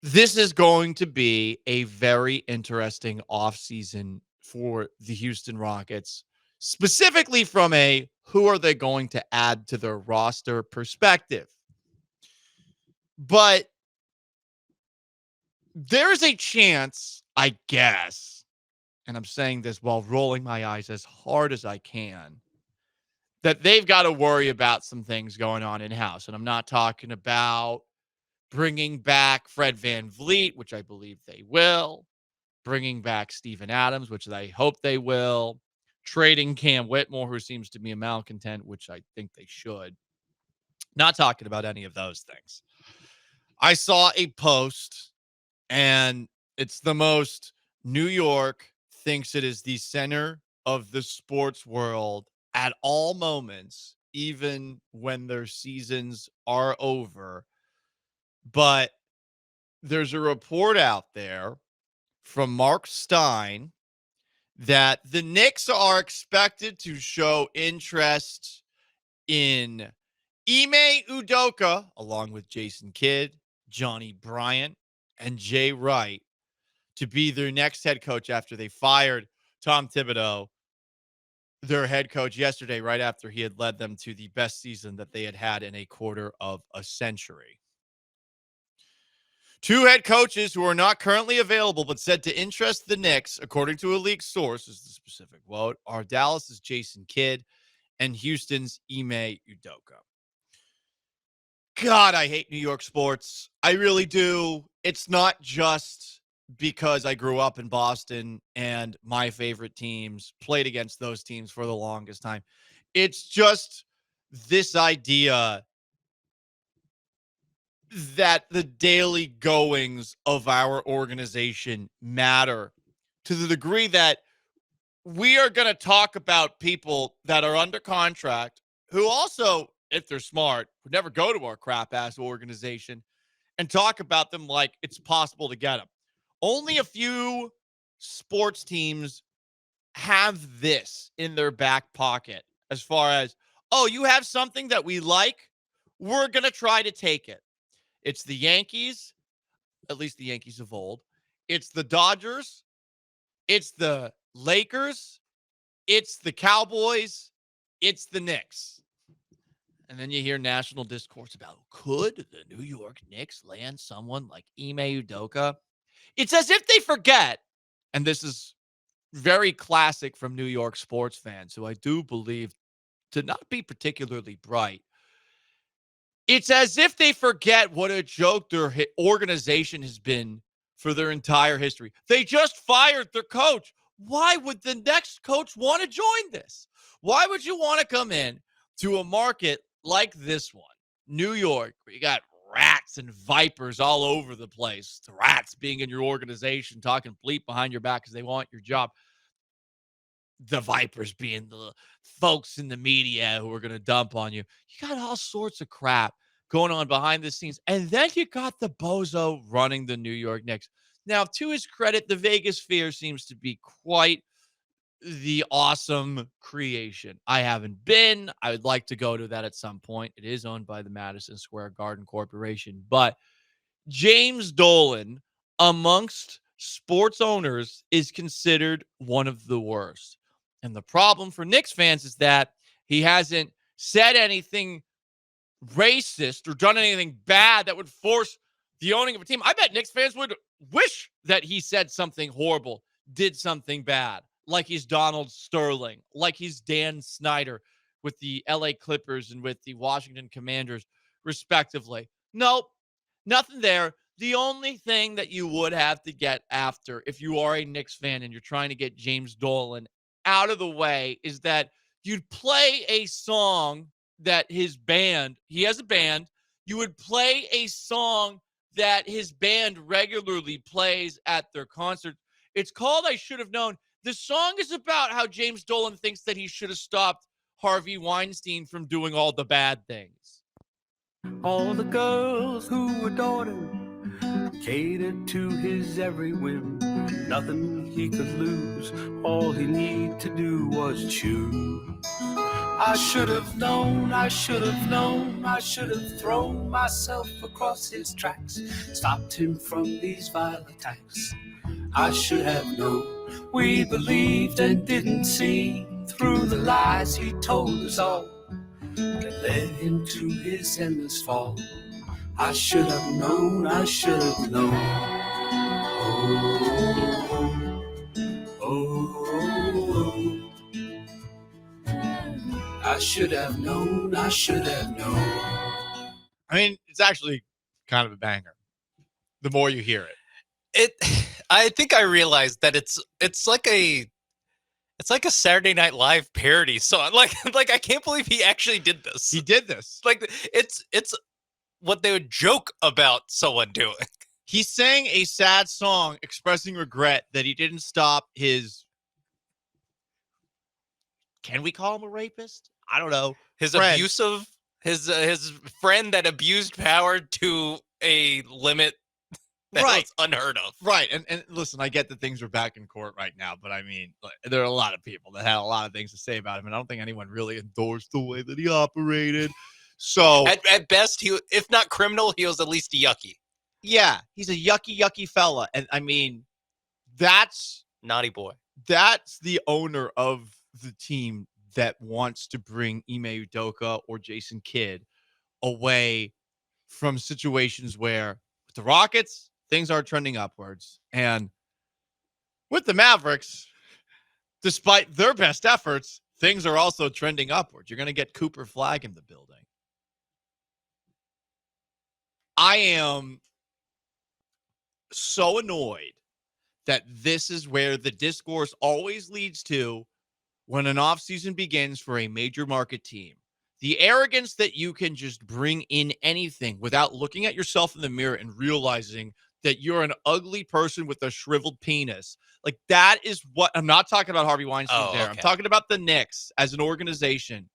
This is going to be a very interesting offseason for the Houston Rockets, specifically from a who are they going to add to their roster perspective. But there's a chance, I guess, and I'm saying this while rolling my eyes as hard as I can, that they've got to worry about some things going on in-house. And I'm not talking about bringing back Fred VanVleet, which I believe they will, bringing back Steven Adams, which I hope they will, trading Cam Whitmore, who seems to be a malcontent, which I think they should. Not talking about any of those things. I saw a post, and it's the most New York thinks it is the center of the sports world at all moments, even when their seasons are over. But there's a report out there from Mark Stein that the Knicks are expected to show interest in Ime Udoka, along with Jason Kidd, Johnny Bryant, and Jay Wright, to be their next head coach after they fired Tom Thibodeau, their head coach, yesterday, right after he had led them to the best season that they had had in a quarter of a century. Two head coaches who are not currently available but said to interest the Knicks, according to a league source, is the specific quote, are Dallas's Jason Kidd and Houston's Ime Udoka. God, I hate New York sports. I really do. It's not just because I grew up in Boston and my favorite teams played against those teams for the longest time. It's just this idea that the daily goings of our organization matter to the degree that we are going to talk about people that are under contract who also, if they're smart, would never go to our crap ass organization and talk about them like it's possible to get them. Only a few sports teams have this in their back pocket as far as, oh, you have something that we like, we're going to try to take it. It's the Yankees, at least the Yankees of old. It's the Dodgers. It's the Lakers. It's the Cowboys. It's the Knicks. And then you hear national discourse about, could the New York Knicks land someone like Ime Udoka? It's as if they forget, and this is very classic from New York sports fans, who I do believe to not be particularly bright. It's as if they forget what a joke their organization has been for their entire history. They just fired their coach. Why would the next coach want to join this? Why would you want to come in to a market like this one, New York, where you got rats and vipers all over the place, the rats being in your organization, talking bleep behind your back because they want your job, the vipers being the folks in the media who are going to dump on you. You got all sorts of crap going on behind the scenes. And then you got the bozo running the New York Knicks. Now, to his credit, the Vegas Sphere seems to be quite the awesome creation. I haven't been. I would like to go to that at some point. It is owned by the Madison Square Garden Corporation. But James Dolan, amongst sports owners, is considered one of the worst. And the problem for Knicks fans is that he hasn't said anything racist or done anything bad that would force the owning of a team. I bet Knicks fans would wish that he said something horrible, did something bad, like he's Donald Sterling, like he's Dan Snyder with the LA Clippers and with the Washington Commanders, respectively. Nope, nothing there. The only thing that you would have to get after if you are a Knicks fan and you're trying to get James Dolan out of the way is that you'd play a song that his band, he has a band, you would play a song that his band regularly plays at their concerts. It's called I Should Have Known. The song is about how James Dolan thinks that he should have stopped Harvey Weinstein from doing all the bad things. All the girls who adored him catered to his every whim. Nothing he could lose. All he needed to do was choose. I should have known, I should have known, I should have thrown myself across his tracks, stopped him from these vile attacks. I should have known. We believed and didn't see through the lies he told us all that led him to his endless fall. I should have known, I should have known. Oh, oh, oh, oh. I should have known, I should have known. I mean, it's actually kind of a banger. The more you hear it. I think I realized that it's like a Saturday Night Live parody song. Like I can't believe he actually did this. He did this. Like it's what they would joke about someone doing. He sang a sad song expressing regret that he didn't stop his, can we call him a rapist? I don't know. His friend. abusive, his friend that abused power to a limit that Right. was unheard of. Right. And listen, I get that things are back in court right now, but I mean, there are a lot of people that had a lot of things to say about him, and I don't think anyone really endorsed the way that he operated. So At best, he, if not criminal, he was at least yucky. Yeah, he's a yucky fella. And I mean, that's Naughty boy. That's the owner of the team that wants to bring Ime Udoka or Jason Kidd away from situations where with the Rockets, things are trending upwards. And with the Mavericks, despite their best efforts, things are also trending upwards. You're going to get Cooper Flagg in the building. I am so annoyed that this is where the discourse always leads to when an offseason begins for a major market team. The arrogance that you can just bring in anything without looking at yourself in the mirror and realizing that you're an ugly person with a shriveled penis. Like, that is what I'm not talking about. Harvey Weinstein there. Okay. I'm talking about the Knicks as an organization.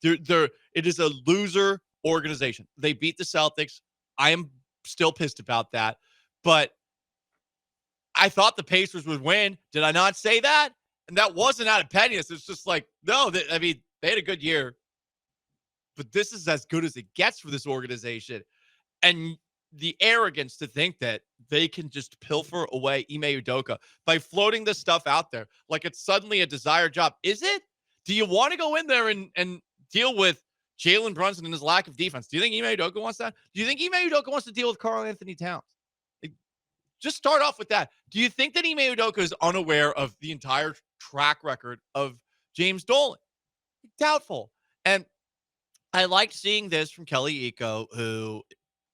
It is a loser organization. They beat the Celtics. I am still pissed about that, but I thought the Pacers would win. Did I not say that? And that wasn't out of pettiness. It's just like, no, they had a good year, but this is as good as it gets for this organization. And the arrogance to think that they can just pilfer away Ime Udoka by floating this stuff out there like it's suddenly a desired job. Is it? Do you want to go in there and deal with Jalen Brunson and his lack of defense? Do you think Ime Udoka wants that? Do you think Ime Udoka wants to deal with Karl Anthony Towns? Just start off with that. Do you think that Ime Udoka is unaware of the entire track record of James Dolan? Doubtful. And I liked seeing this from Kelly Iko, who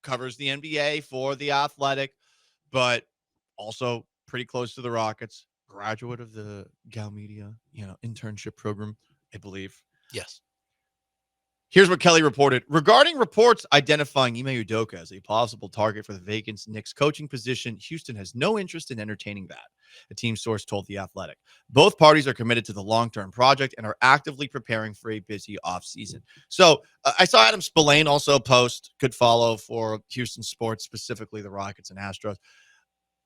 covers the NBA for The Athletic, but also pretty close to the Rockets, graduate of the Gal Media, internship program, I believe. Yes. Here's what Kelly reported. Regarding reports identifying Ime Udoka as a possible target for the vacant Knicks coaching position, Houston has no interest in entertaining that, a team source told The Athletic. Both parties are committed to the long-term project and are actively preparing for a busy offseason. So I saw Adam Spillane also post, good follow for Houston sports, specifically the Rockets and Astros.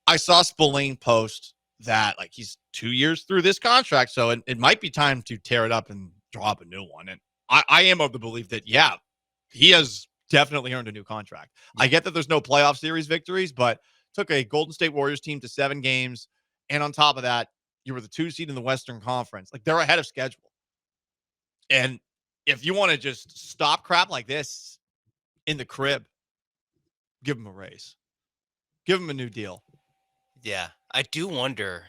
I saw Spillane post that like he's 2 years through this contract, so it might be time to tear it up and drop a new one. And I am of the belief that, yeah, he has definitely earned a new contract. I get that there's no playoff series victories, but took a Golden State Warriors team to 7 games. And on top of that, you were the 2 seed in the Western Conference. Like, they're ahead of schedule. And if you want to just stop crap like this in the crib, give him a raise. Give him a new deal. Yeah. I do wonder,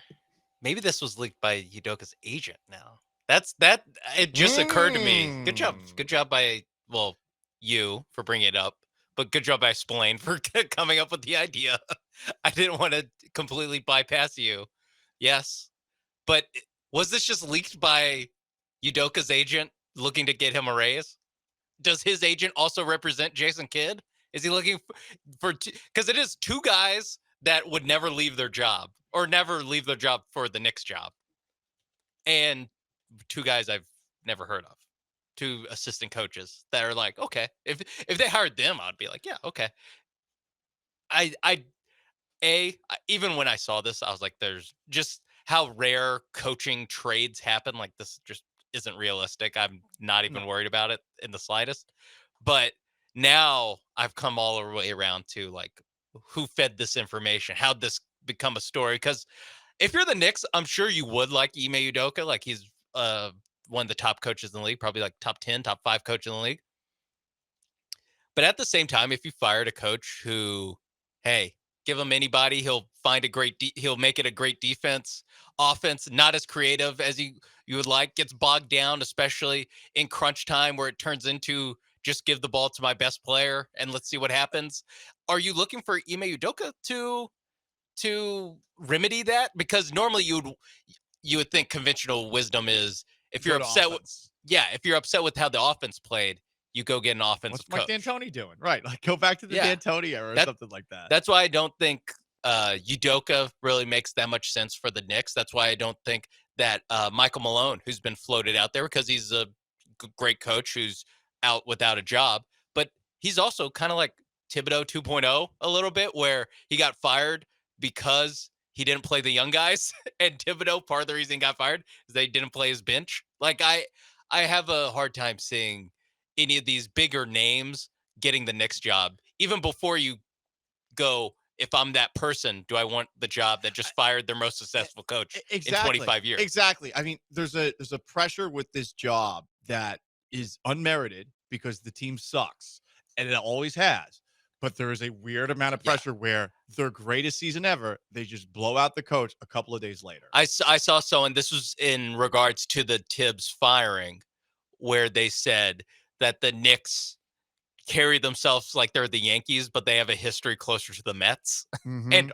maybe this was leaked by Udoka's agent now. It just occurred to me. Good job by, you for bringing it up, but good job by Spillane for coming up with the idea. I didn't want to completely bypass you. Yes. But was this just leaked by Udoka's agent looking to get him a raise? Does his agent also represent Jason Kidd? Is he looking for because it is 2 guys that would never leave their job or never leave their job for the Knicks job. And 2 guys I've never heard of, 2 assistant coaches that are like, okay, if they hired them, I'd be like, yeah, okay. Even when I saw this, I was like, there's just how rare coaching trades happen. Like, this just isn't realistic. I'm not even worried about it in the slightest. But now I've come all the way around to like who fed this information, how'd this become a story? Because if you're the Knicks, I'm sure you would like Ime Udoka. Like he's one of the top coaches in the league, probably like top 10, top 5 coach in the league. But at the same time, if you fired a coach who, hey, give him anybody, he'll find a great, he'll make it a great defense, offense, not as creative as you would like, gets bogged down, especially in crunch time where it turns into just give the ball to my best player and let's see what happens. Are you looking for Ime Udoka to remedy that? Because normally you would think conventional wisdom is if you're upset with, if you're upset with how the offense played, you go get an offensive coach. What's Mike D'Antoni doing? Right. Like go back to the D'Antoni era or something like that. That's why I don't think Udoka really makes that much sense for the Knicks. That's why I don't think that Michael Malone, who's been floated out there because he's a great coach who's out without a job, but he's also kind of like Thibodeau 2.0 a little bit, where he got fired because he didn't play the young guys. And Thibodeau, part of the reason he got fired is they didn't play his bench. Like I have a hard time seeing any of these bigger names getting the Knicks job, even before you go, if I'm that person, do I want the job that just fired their most successful coach in 25 years? Exactly. I mean, there's a pressure with this job that is unmerited because the team sucks, and it always has. But there is a weird amount of pressure where their greatest season ever, they just blow out the coach a couple of days later. I saw so, and this was in regards to the Tibbs firing, where they said that the Knicks carry themselves like they're the Yankees, but they have a history closer to the Mets. Mm-hmm. And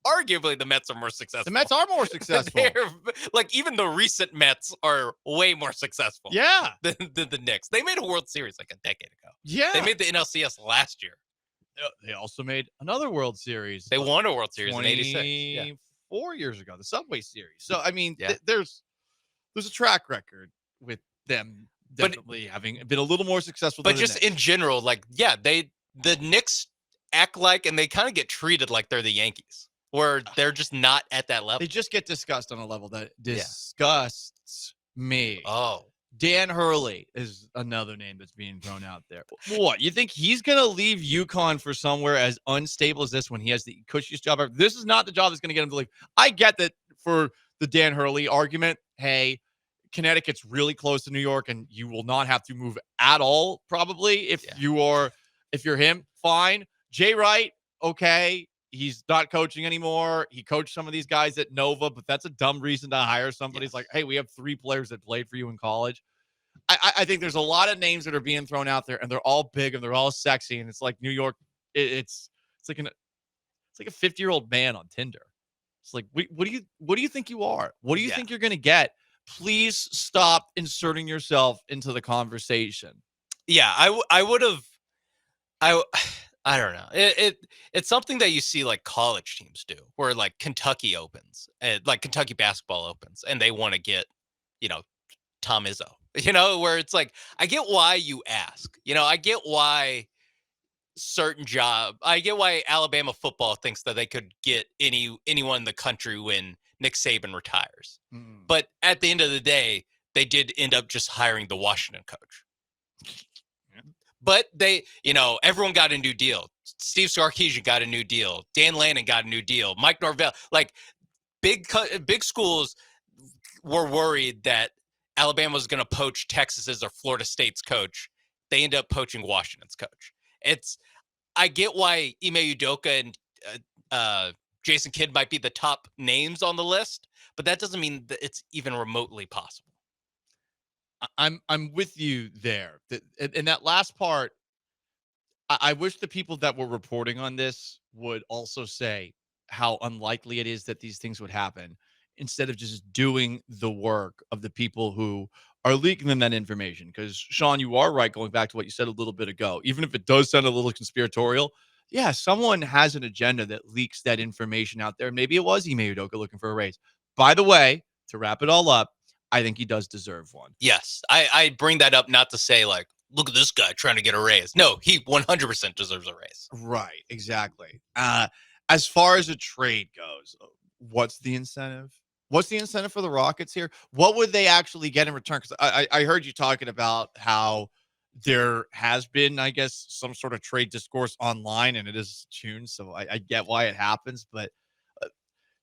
arguably the Mets are more successful. The Mets are more successful. Like even the recent Mets are way more successful. Yeah. Than the Knicks. They made a World Series like a decade ago. Yeah. They made the NLCS last year. They also made another World Series. They won a World Series in 86. 4 years ago, the Subway Series. So, I mean, there's a track record with them definitely having been a little more successful. But just in general, like, the Knicks act like, and they kind of get treated like they're the Yankees, where they're just not at that level. They just get discussed on a level that disgusts me. Oh. Dan Hurley is another name that's being thrown out there. What, you think he's going to leave UConn for somewhere as unstable as this when he has the cushiest job ever? This is not the job that's going to get him to leave. I get that for the Dan Hurley argument. Hey, Connecticut's really close to New York, and you will not have to move at all, probably, if you're him. Fine. Jay Wright, okay. He's not coaching anymore. He coached some of these guys at Nova, but that's a dumb reason to hire somebody. It's like, hey, we have 3 players that played for you in college. I think there's a lot of names that are being thrown out there, and they're all big and they're all sexy. And it's like New York. It's like a 50-year-old man on Tinder. It's like, what do you think you are? What do you think you're going to get? Please stop inserting yourself into the conversation. Yeah, I would have. I don't know. It's something that you see like college teams do, where like Kentucky opens, like Kentucky basketball opens, and they want to get, Tom Izzo, where it's like, I get why you ask, I get why I get why Alabama football thinks that they could get anyone in the country when Nick Saban retires. But at the end of the day, they did end up just hiring the Washington coach. But they, everyone got a new deal. Steve Sarkisian got a new deal. Dan Lannon got a new deal. Mike Norvell, like big schools were worried that Alabama was going to poach Texas's or Florida State's coach. They end up poaching Washington's coach. I get why Ime Udoka and Jason Kidd might be the top names on the list, but that doesn't mean that it's even remotely possible. I'm with you there. In that last part, I wish the people that were reporting on this would also say how unlikely it is that these things would happen, instead of just doing the work of the people who are leaking them that information. Because, Sean, you are right, going back to what you said a little bit ago. Even if it does sound a little conspiratorial, someone has an agenda that leaks that information out there. Maybe it was Ime Udoka looking for a raise. By the way, to wrap it all up, I think he does deserve one. Yes. I bring that up not to say, like, look at this guy trying to get a raise. No, he 100% deserves a raise. Right. Exactly. As far as a trade goes, what's the incentive? What's the incentive for the Rockets here? What would they actually get in return? Because I heard you talking about how there has been, I guess, some sort of trade discourse online, and it is June, so I get why it happens. But uh,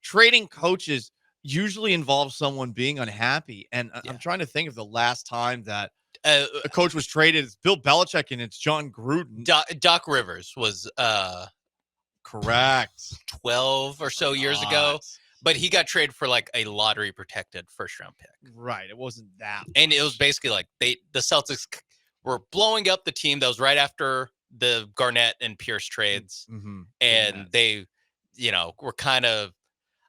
trading coaches usually involves someone being unhappy. And I'm Yeah. trying to think of the last time that Uh, a coach was traded. It's Bill Belichick and it's John Gruden. Doc Rivers was Correct. 12 or so years ago, but he got traded for like a lottery protected first round pick. Right. It wasn't that And it was much. basically like the Celtics were blowing up the team. That was right after the Garnett and Pierce trades. Mm-hmm. And they, were kind of,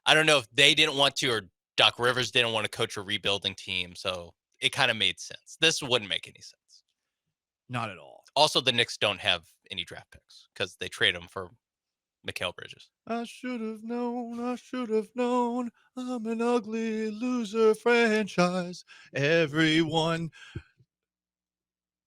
I don't know if they didn't want to or Doc Rivers didn't want to coach a rebuilding team. So it kind of made sense. This wouldn't make any sense. Not at all. Also, the Knicks don't have any draft picks because they trade them for Mikal Bridges. I should have known. I should have known. I'm an ugly loser franchise. Everyone,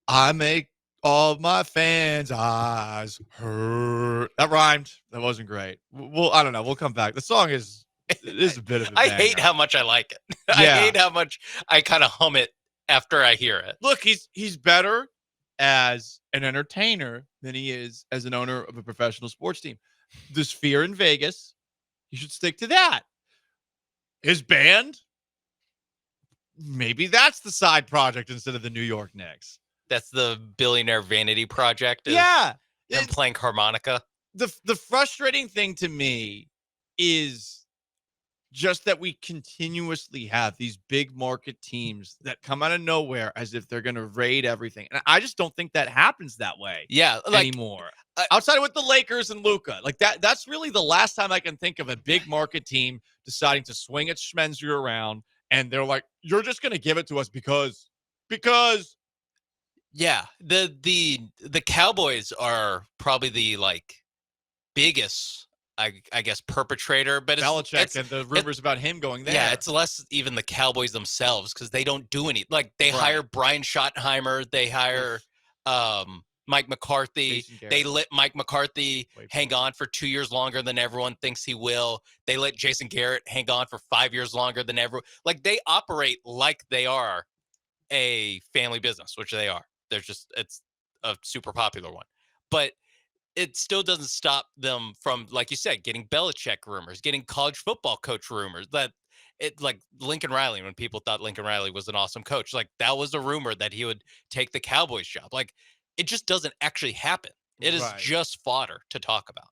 I make all my fans' eyes hurt. That rhymed. That wasn't great. Well, I don't know. We'll come back. The song is a bit of a I banger. hate how much I like it. Yeah. I hate how much I kind of hum it after I hear it. Look, he's better as an entertainer than he is as an owner of a professional sports team. The Sphere in Vegas, you should stick to that. His band, maybe that's the side project instead of the New York Knicks. That's the billionaire vanity project. Yeah. Him playing harmonica. The frustrating thing to me is just that we continuously have these big market teams that come out of nowhere as if they're going to raid everything. And I just don't think that happens that way anymore. Outside of with the Lakers and Luka, like that's really the last time I can think of a big market team deciding to swing its schmenzu around. And they're like, you're just going to give it to us because. Yeah, the Cowboys are probably the biggest, I guess, perpetrator, but Belichick and the rumors about him going there. Yeah, it's less even the Cowboys themselves because they don't do any. Like they hire Brian Schottenheimer, they hire Mike McCarthy. They let Mike McCarthy hang on for 2 years longer than everyone thinks he will. They let Jason Garrett hang on for 5 years longer than everyone. Like they operate like they are a family business, which they are. It's a super popular one, but it still doesn't stop them from, like you said, getting Belichick rumors, getting college football coach rumors. That it like Lincoln Riley, when people thought Lincoln Riley was an awesome coach, like that was a rumor that he would take the Cowboys job. Like it just doesn't actually happen. It is just fodder to talk about.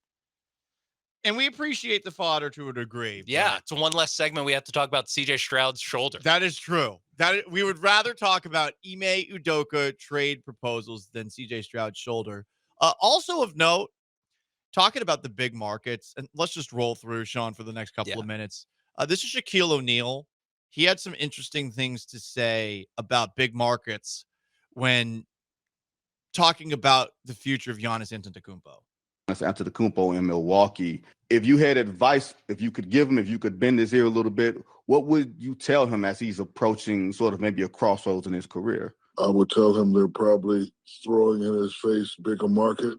And we appreciate the fodder to a degree. Yeah, it's one less segment we have to talk about CJ Stroud's shoulder. That is true. We would rather talk about Ime Udoka trade proposals than CJ Stroud's shoulder. Also of note, talking about the big markets, and let's just roll through, Sean, for the next couple of minutes. This is Shaquille O'Neal. He had some interesting things to say about big markets when talking about the future of Giannis Antetokounmpo. Antetokounmpo in Milwaukee. If you had advice, if you could bend his ear a little bit, what would you tell him as he's approaching sort of maybe a crossroads in his career? I would tell him they're probably throwing in his face bigger market.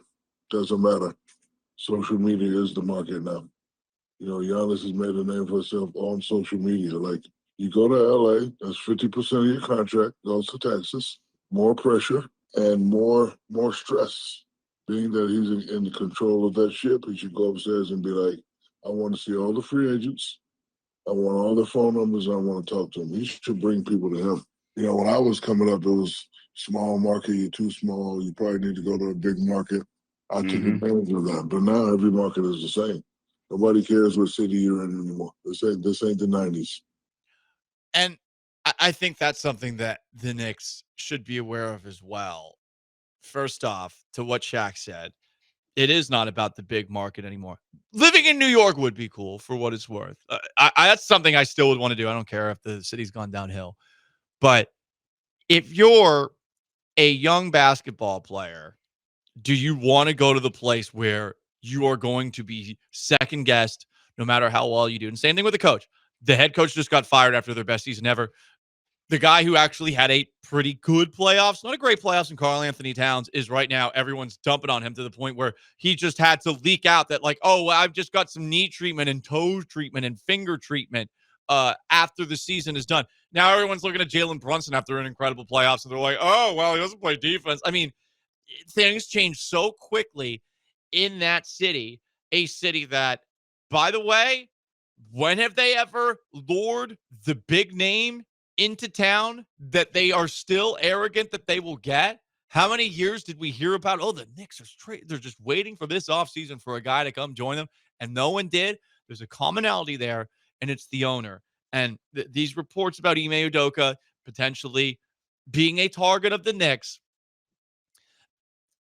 Doesn't matter. Social media is the market now. Giannis has made a name for himself on social media. Like, you go to LA, that's 50% of your contract goes to Texas, more pressure and more stress. Being that he's in control of that ship, he should go upstairs and be like, I want to see all the free agents. I want all their phone numbers. I want to talk to them. He should bring people to him. When I was coming up, it was small market. You're too small. You probably need to go to a big market. I took advantage of that. But now every market is the same. Nobody cares what city you're in anymore. This ain't the 90s. And I think that's something that the Knicks should be aware of as well. First off, to what Shaq said, it is not about the big market anymore. Living in New York would be cool for what it's worth. That's something I still would want to do. I don't care if the city's gone downhill. But if you're a young basketball player, do you want to go to the place where you are going to be second guessed no matter how well you do? And same thing with the coach. The head coach just got fired after their best season ever. The guy who actually had a pretty good playoffs, not a great playoffs, in Karl Anthony Towns, is right now everyone's dumping on him to the point where he just had to leak out that, like, oh, I've just got some knee treatment and toe treatment and finger treatment after the season is done. Now everyone's looking at Jalen Brunson after an incredible playoffs, and they're like, oh, well, he doesn't play defense. I mean, things change so quickly in that city, a city that, by the way, when have they ever lured the big name into town that they are still arrogant that they will get? How many years did we hear about, oh, the Knicks are straight, they're just waiting for this offseason for a guy to come join them, and no one did? There's a commonality there, and it's the owner. And these reports about Ime Udoka potentially being a target of the Knicks,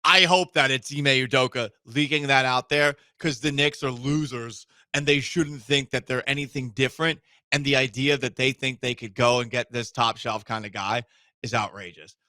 I hope that it's Ime Udoka leaking that out there, because the Knicks are losers and they shouldn't think that they're anything different. And the idea that they think they could go and get this top shelf kind of guy is outrageous.